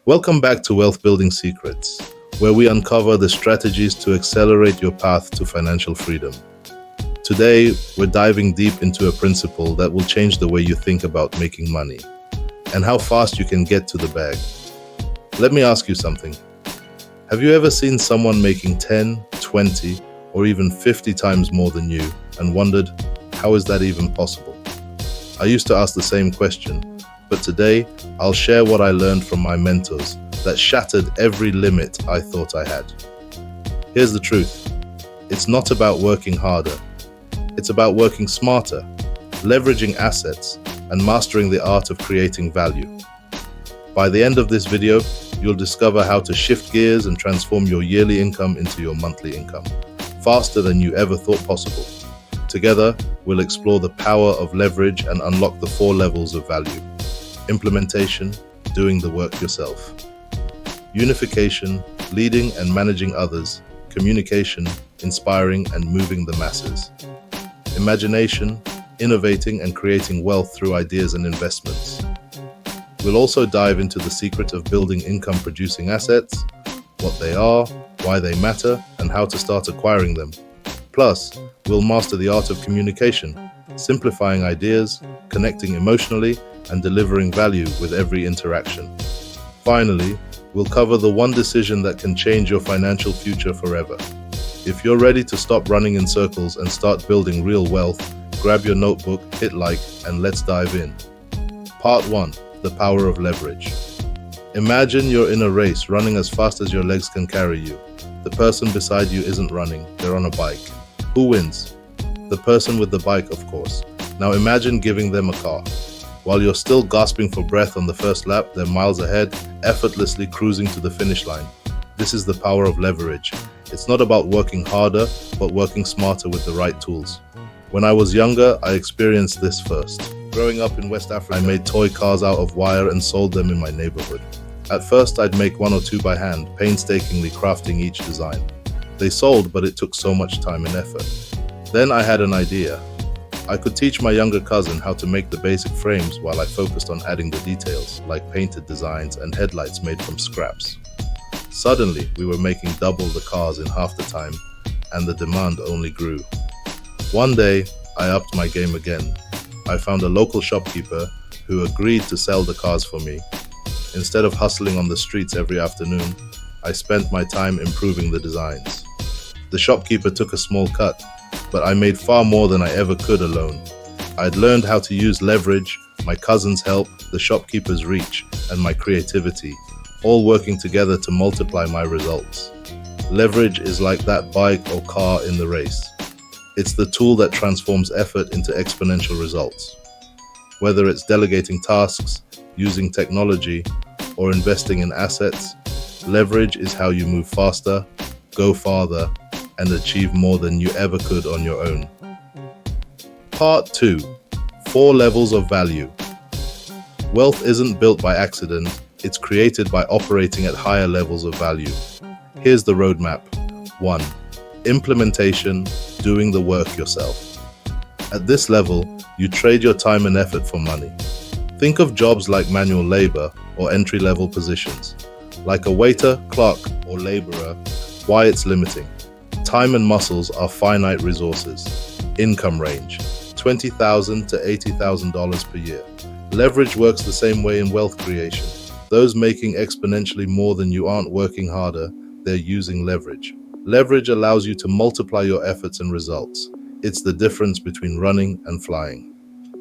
Welcome back to Wealth Building Secrets, where we uncover the strategies to accelerate your path to financial freedom. Today, we're diving deep into a principle that will change the way you think about making money and how fast you can get to the bag. Let me ask you something. Have you ever seen someone making 10, 20, or even 50 times more than you and wondered, how is that even possible? I used to ask the same question, but today I'll share what I learned from my mentors that shattered every limit I thought I had. Here's the truth. It's not about working harder. It's about working smarter, leveraging assets, and mastering the art of creating value. By the end of this video, you'll discover how to shift gears and transform your yearly income into your monthly income, faster than you ever thought possible. Together, we'll explore the power of leverage and unlock the 4 levels of value. Implementation, doing the work yourself. Unification, leading and managing others. Communication, inspiring and moving the masses. Imagination, innovating and creating wealth through ideas and investments. We'll also dive into the secret of building income-producing assets, what they are, why they matter, and how to start acquiring them. Plus, we'll master the art of communication, simplifying ideas, connecting emotionally, and delivering value with every interaction. Finally, we'll cover the one decision that can change your financial future forever. If you're ready to stop running in circles and start building real wealth, grab your notebook, hit like, and let's dive in. Part 1. The power of leverage. Imagine you're in a race running as fast as your legs can carry you. The person beside you isn't running, they're on a bike. Who wins? The person with the bike, of course. Now imagine giving them a car. While you're still gasping for breath on the first lap, they're miles ahead, effortlessly cruising to the finish line. This is the power of leverage. It's not about working harder, but working smarter with the right tools. When I was younger, I experienced this first. Growing up in West Africa, I made toy cars out of wire and sold them in my neighborhood. At first, I'd make 1 or 2 by hand, painstakingly crafting each design. They sold, but it took so much time and effort. Then I had an idea. I could teach my younger cousin how to make the basic frames while I focused on adding the details, like painted designs and headlights made from scraps. Suddenly, we were making double the cars in half the time, and the demand only grew. One day, I upped my game again. I found a local shopkeeper who agreed to sell the cars for me. Instead of hustling on the streets every afternoon, I spent my time improving the designs. The shopkeeper took a small cut, but I made far more than I ever could alone. I'd learned how to use leverage, my cousin's help, the shopkeeper's reach, and my creativity, all working together to multiply my results. Leverage is like that bike or car in the race. It's the tool that transforms effort into exponential results. Whether it's delegating tasks, using technology, or investing in assets, leverage is how you move faster, go farther, and achieve more than you ever could on your own. Part 2. 4 levels of value. Wealth isn't built by accident, it's created by operating at higher levels of value. Here's the roadmap. 1. Implementation, doing the work yourself. At this level, you trade your time and effort for money. Think of jobs like manual labor or entry-level positions. Like a waiter, clerk, or laborer, why it's limiting. Time and muscles are finite resources. Income range, $20,000 to $80,000 per year. Leverage works the same way in wealth creation. Those making exponentially more than you aren't working harder, they're using leverage. Leverage allows you to multiply your efforts and results. It's the difference between running and flying.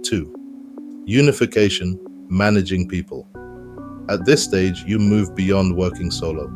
2. Unification, managing people. At this stage, you move beyond working solo,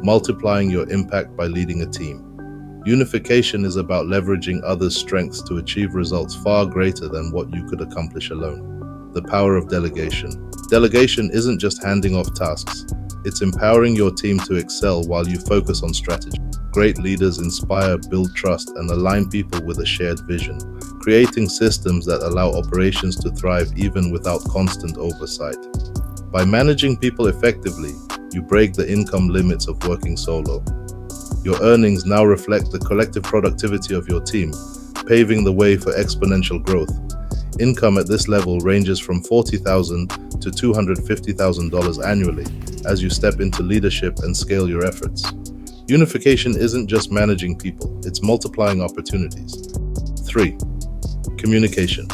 multiplying your impact by leading a team. Unification is about leveraging others' strengths to achieve results far greater than what you could accomplish alone. The power of delegation. Delegation isn't just handing off tasks, it's empowering your team to excel while you focus on strategy. Great leaders inspire, build trust, and align people with a shared vision, creating systems that allow operations to thrive even without constant oversight. By managing people effectively, you break the income limits of working solo. Your earnings now reflect the collective productivity of your team, paving the way for exponential growth. Income at this level ranges from $40,000 to $250,000 annually, as you step into leadership and scale your efforts. Unification isn't just managing people, it's multiplying opportunities. 3. Communication.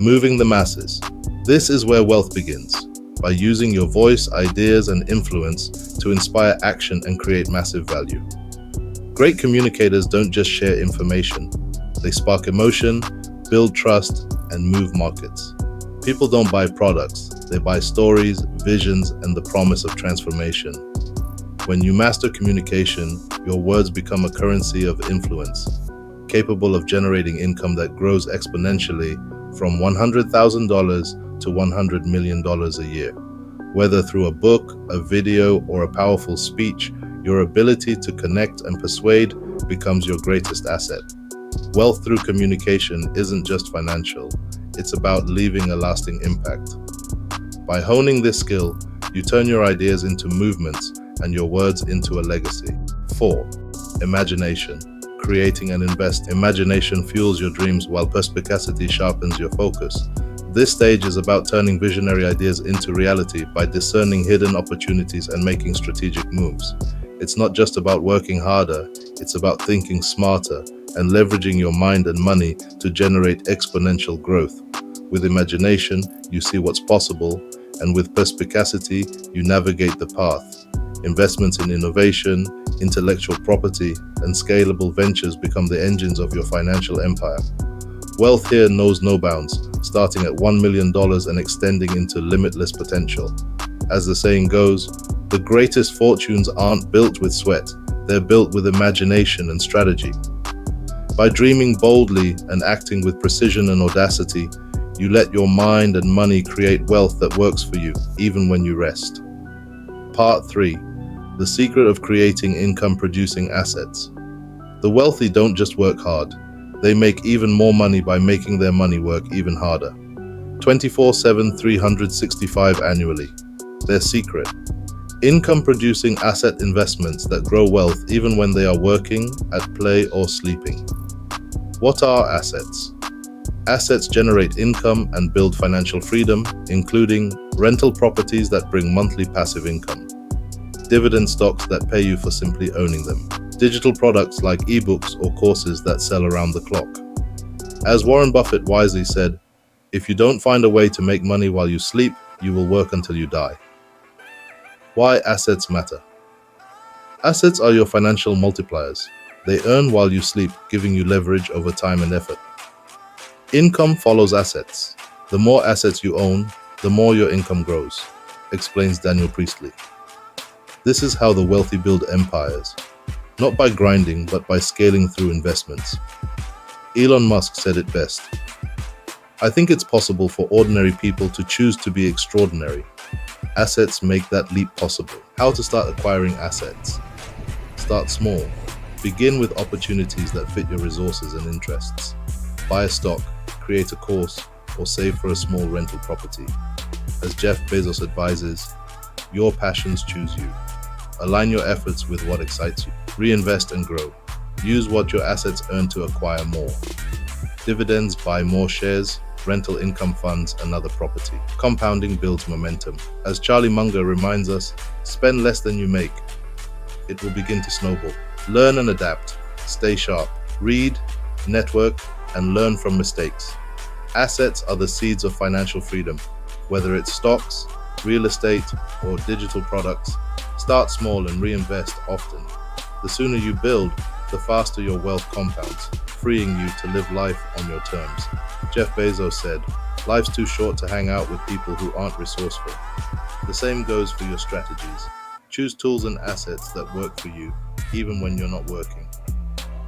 Moving the masses. This is where wealth begins, by using your voice, ideas, and influence to inspire action and create massive value. Great communicators don't just share information, they spark emotion, build trust, and move markets. People don't buy products, they buy stories, visions, and the promise of transformation. When you master communication, your words become a currency of influence, capable of generating income that grows exponentially from $100,000 to $100 million a year. Whether through a book, a video, or a powerful speech, your ability to connect and persuade becomes your greatest asset. Wealth through communication isn't just financial, it's about leaving a lasting impact. By honing this skill, you turn your ideas into movements and your words into a legacy. 4. Imagination. Creating and invest. Imagination fuels your dreams while perspicacity sharpens your focus. This stage is about turning visionary ideas into reality by discerning hidden opportunities and making strategic moves. It's not just about working harder, it's about thinking smarter and leveraging your mind and money to generate exponential growth. With imagination, you see what's possible, and with perspicacity, you navigate the path. Investments in innovation, intellectual property, and scalable ventures become the engines of your financial empire. Wealth here knows no bounds, starting at $1 million and extending into limitless potential. As the saying goes, the greatest fortunes aren't built with sweat, they're built with imagination and strategy. By dreaming boldly and acting with precision and audacity, you let your mind and money create wealth that works for you, even when you rest. Part 3. The secret of creating income-producing assets. The wealthy don't just work hard, they make even more money by making their money work even harder. 24/7, 365 annually. Their secret. Income-producing asset investments that grow wealth even when they are working, at play, or sleeping. What are assets? Assets generate income and build financial freedom, including rental properties that bring monthly passive income, dividend stocks that pay you for simply owning them, digital products like ebooks or courses that sell around the clock. As Warren Buffett wisely said, if you don't find a way to make money while you sleep, you will work until you die. Why assets matter. Assets are your financial multipliers. They earn while you sleep, giving you leverage over time and effort. Income follows assets. The more assets you own, the more your income grows, explains Daniel Priestley. This is how the wealthy build empires, not by grinding, but by scaling through investments. Elon Musk said it best. I think it's possible for ordinary people to choose to be extraordinary. Assets make that leap possible. How to start acquiring assets. Start small. Begin with opportunities that fit your resources and interests. Buy a stock, create a course, or save for a small rental property. As Jeff Bezos advises, your passions choose you. Align your efforts with what excites you. Reinvest and grow. Use what your assets earn to acquire more. Dividends buy more shares, rental income funds another property. Compounding builds momentum. As Charlie Munger reminds us, spend less than you make. It will begin to snowball. Learn and adapt. Stay sharp. Read, network, and learn from mistakes. Assets are the seeds of financial freedom. Whether it's stocks, real estate, or digital products, start small and reinvest often. The sooner you build, the faster your wealth compounds, freeing you to live life on your terms. Jeff Bezos said, life's too short to hang out with people who aren't resourceful. The same goes for your strategies. Choose tools and assets that work for you, even when you're not working.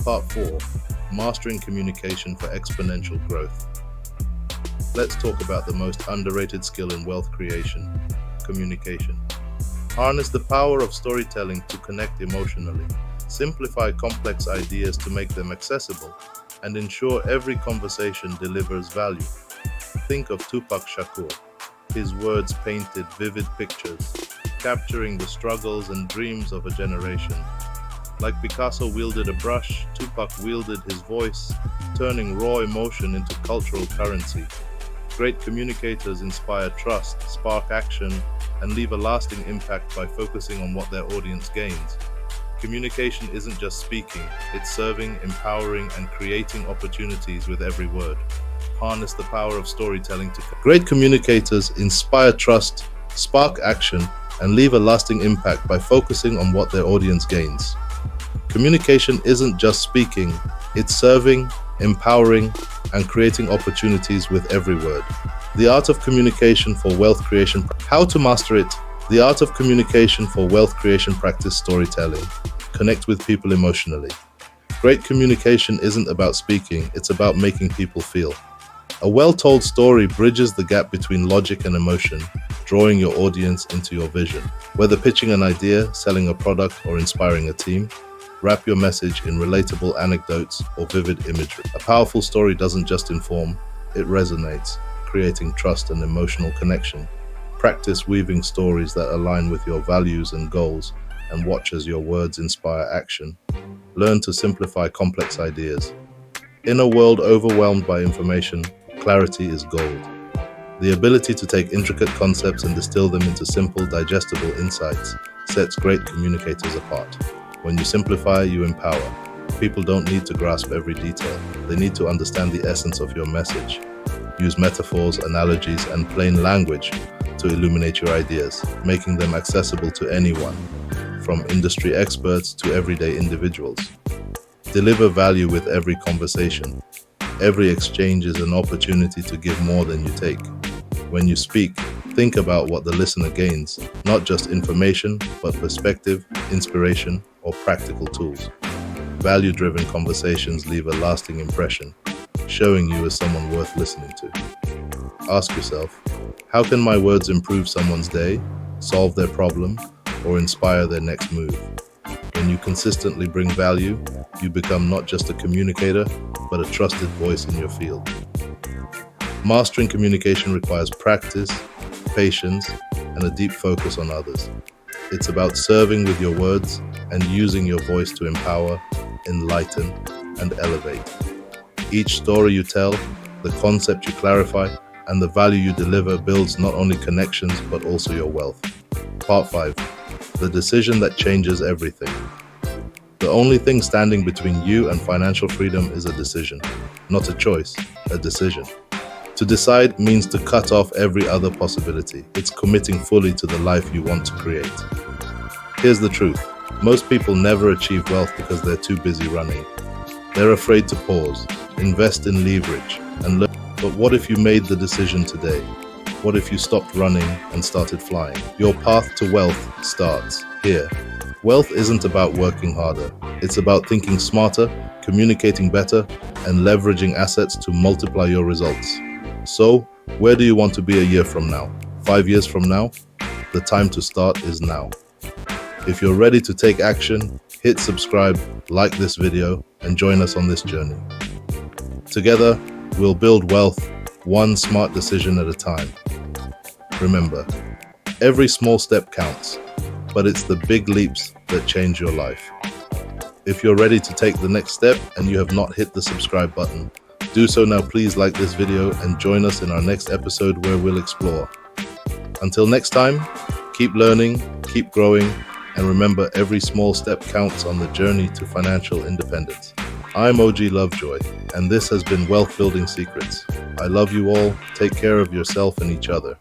Part 4. Mastering communication for exponential growth. Let's talk about the most underrated skill in wealth creation, communication. Harness the power of storytelling to connect emotionally. Simplify complex ideas to make them accessible, and ensure every conversation delivers value. Think of Tupac Shakur. His words painted vivid pictures, capturing the struggles and dreams of a generation. Like Picasso wielded a brush, Tupac wielded his voice, turning raw emotion into cultural currency. Great communicators inspire trust, spark action, and leave a lasting impact by focusing on what their audience gains. Communication isn't just speaking, it's serving, empowering, and creating opportunities with every word. Harness the power of storytelling to great communicators inspire trust, spark action, and leave a lasting impact by focusing on what their audience gains. Communication isn't just speaking, it's serving, empowering, and creating opportunities with every word. The art of communication for wealth creation. How to master it. The art of communication for wealth creation. Practice storytelling. Connect with people emotionally. Great communication isn't about speaking, it's about making people feel. A well-told story bridges the gap between logic and emotion, drawing your audience into your vision. Whether pitching an idea, selling a product, or inspiring a team, wrap your message in relatable anecdotes or vivid imagery. A powerful story doesn't just inform, it resonates, creating trust and emotional connection. Practice weaving stories that align with your values and goals, and watch as your words inspire action. Learn to simplify complex ideas. In a world overwhelmed by information, clarity is gold. The ability to take intricate concepts and distill them into simple, digestible insights sets great communicators apart. When you simplify, you empower. People don't need to grasp every detail. They need to understand the essence of your message. Use metaphors, analogies, and plain language to illuminate your ideas, making them accessible to anyone, from industry experts to everyday individuals. Deliver value with every conversation. Every exchange is an opportunity to give more than you take. When you speak, think about what the listener gains, not just information, but perspective, inspiration, or practical tools. Value-driven conversations leave a lasting impression, showing you as someone worth listening to. Ask yourself, how can my words improve someone's day, solve their problem, or inspire their next move? When you consistently bring value, you become not just a communicator, but a trusted voice in your field. Mastering communication requires practice, patience, and a deep focus on others. It's about serving with your words and using your voice to empower, enlighten, and elevate. Each story you tell, the concept you clarify, and the value you deliver builds not only connections, but also your wealth. Part 5. The decision that changes everything. The only thing standing between you and financial freedom is a decision, not a choice, a decision. To decide means to cut off every other possibility. It's committing fully to the life you want to create. Here's the truth. Most people never achieve wealth because they're too busy running. They're afraid to pause, invest in leverage, and learn. But what if you made the decision today? What if you stopped running and started flying? Your path to wealth starts here. Wealth isn't about working harder. It's about thinking smarter, communicating better, and leveraging assets to multiply your results. So, where do you want to be a year from now? 5 years from now? The time to start is now. If you're ready to take action, hit subscribe, like this video, and join us on this journey. Together, we'll build wealth one smart decision at a time. Remember, every small step counts, but it's the big leaps that change your life. If you're ready to take the next step and you have not hit the subscribe button, do so now. Please like this video and join us in our next episode where we'll explore. Until next time, keep learning, keep growing, and remember, every small step counts on the journey to financial independence. I'm OG Lovejoy, and this has been Wealth Building Secrets. I love you all. Take care of yourself and each other.